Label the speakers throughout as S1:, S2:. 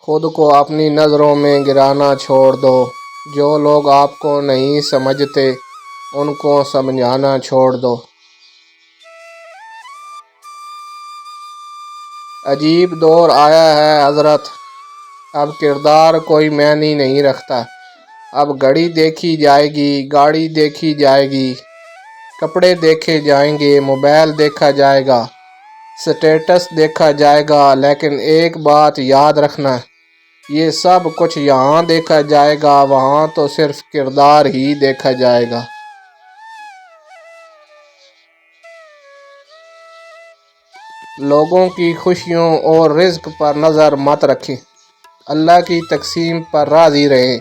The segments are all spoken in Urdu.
S1: خود کو اپنی نظروں میں گرانا چھوڑ دو۔ جو لوگ آپ کو نہیں سمجھتے ان کو سمجھانا چھوڑ دو۔ عجیب دور آیا ہے حضرت، اب کردار کوئی معنی نہیں رکھتا۔ اب گھڑی دیکھی جائے گی، گاڑی دیکھی جائے گی، کپڑے دیکھے جائیں گے، موبائل دیکھا جائے گا، سٹیٹس دیکھا جائے گا، لیکن ایک بات یاد رکھنا، یہ سب کچھ یہاں دیکھا جائے گا، وہاں تو صرف کردار ہی دیکھا جائے گا۔ لوگوں کی خوشیوں اور رزق پر نظر مت رکھیں، اللہ کی تقسیم پر راضی رہیں،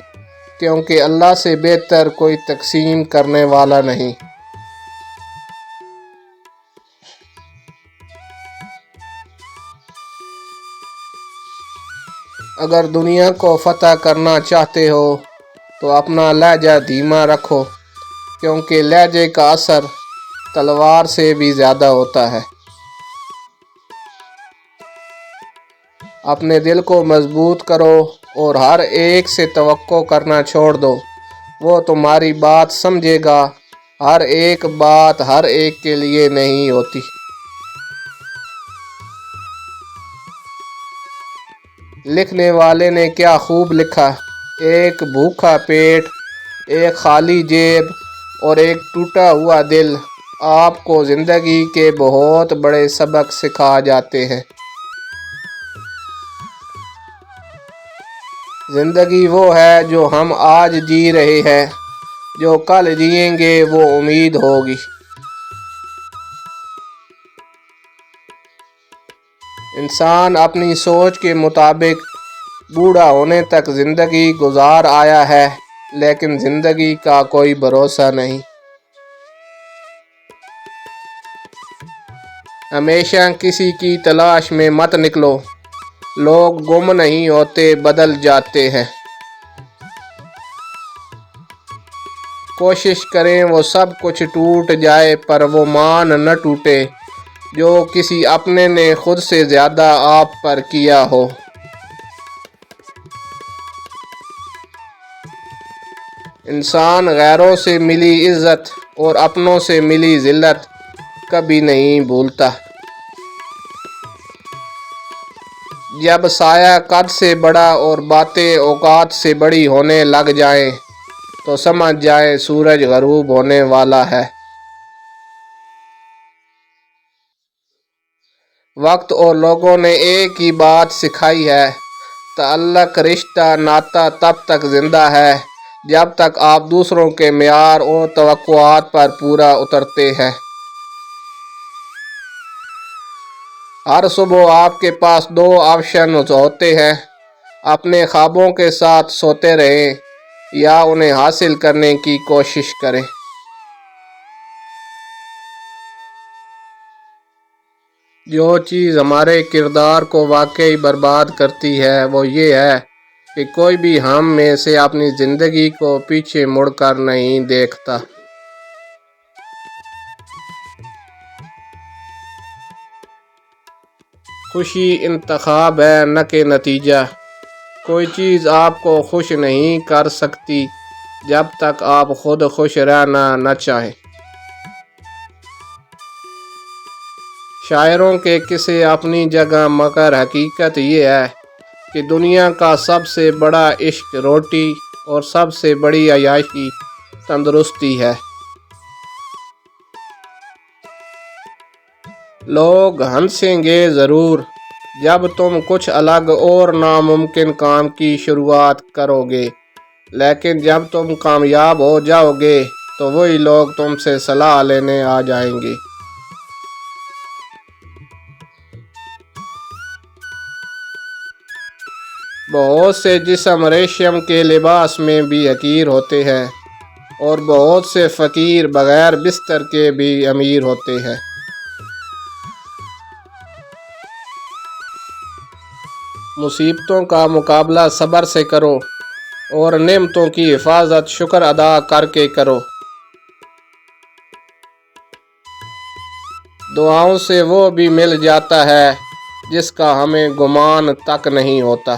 S1: کیونکہ اللہ سے بہتر کوئی تقسیم کرنے والا نہیں۔ اگر دنیا کو فتح کرنا چاہتے ہو تو اپنا لہجہ دھیما رکھو، کیونکہ لہجے کا اثر تلوار سے بھی زیادہ ہوتا ہے۔ اپنے دل کو مضبوط کرو اور ہر ایک سے توقع کرنا چھوڑ دو، وہ تمہاری بات سمجھے گا۔ ہر ایک بات ہر ایک کے لیے نہیں ہوتی۔ لکھنے والے نے کیا خوب لکھا، ایک بھوکا پیٹ، ایک خالی جیب اور ایک ٹوٹا ہوا دل آپ کو زندگی کے بہت بڑے سبق سکھا جاتے ہیں۔ زندگی وہ ہے جو ہم آج جی رہے ہیں، جو کل جئیں گے وہ امید ہوگی۔ انسان اپنی سوچ کے مطابق بوڑھا ہونے تک زندگی گزار آیا ہے، لیکن زندگی کا کوئی بھروسہ نہیں۔ ہمیشہ کسی کی تلاش میں مت نکلو، لوگ گم نہیں ہوتے، بدل جاتے ہیں۔ کوشش کریں وہ سب کچھ ٹوٹ جائے پر وہ مان نہ ٹوٹے جو کسی اپنے نے خود سے زیادہ آپ پر کیا ہو۔ انسان غیروں سے ملی عزت اور اپنوں سے ملی ذلت کبھی نہیں بھولتا۔ جب سایہ قد سے بڑا اور باتیں اوقات سے بڑی ہونے لگ جائیں تو سمجھ جائے سورج غروب ہونے والا ہے۔ وقت اور لوگوں نے ایک ہی بات سکھائی ہے، تعلق، رشتہ، ناتا تب تک زندہ ہے جب تک آپ دوسروں کے معیار اور توقعات پر پورا اترتے ہیں۔ ہر صبح آپ کے پاس دو آپشنز ہوتے ہیں، اپنے خوابوں کے ساتھ سوتے رہیں یا انہیں حاصل کرنے کی کوشش کریں۔ جو چیز ہمارے کردار کو واقعی برباد کرتی ہے وہ یہ ہے کہ کوئی بھی ہم میں سے اپنی زندگی کو پیچھے مڑ کر نہیں دیکھتا۔ خوشی انتخاب ہے نہ کہ نتیجہ۔ کوئی چیز آپ کو خوش نہیں کر سکتی جب تک آپ خود خوش رہنا نہ چاہیں۔ شاعروں کے قصے اپنی جگہ، مگر حقیقت یہ ہے کہ دنیا کا سب سے بڑا عشق روٹی اور سب سے بڑی عیاشی تندرستی ہے۔ لوگ ہنسیں گے ضرور جب تم کچھ الگ اور ناممکن کام کی شروعات کرو گے، لیکن جب تم کامیاب ہو جاؤ گے تو وہی لوگ تم سے صلاح لینے آ جائیں گے۔ بہت سے جسم ریشم کے لباس میں بھی حقیر ہوتے ہیں اور بہت سے فقیر بغیر بستر کے بھی امیر ہوتے ہیں۔ مصیبتوں کا مقابلہ صبر سے کرو اور نعمتوں کی حفاظت شکر ادا کر کے کرو۔ دعاؤں سے وہ بھی مل جاتا ہے جس کا ہمیں گمان تک نہیں ہوتا۔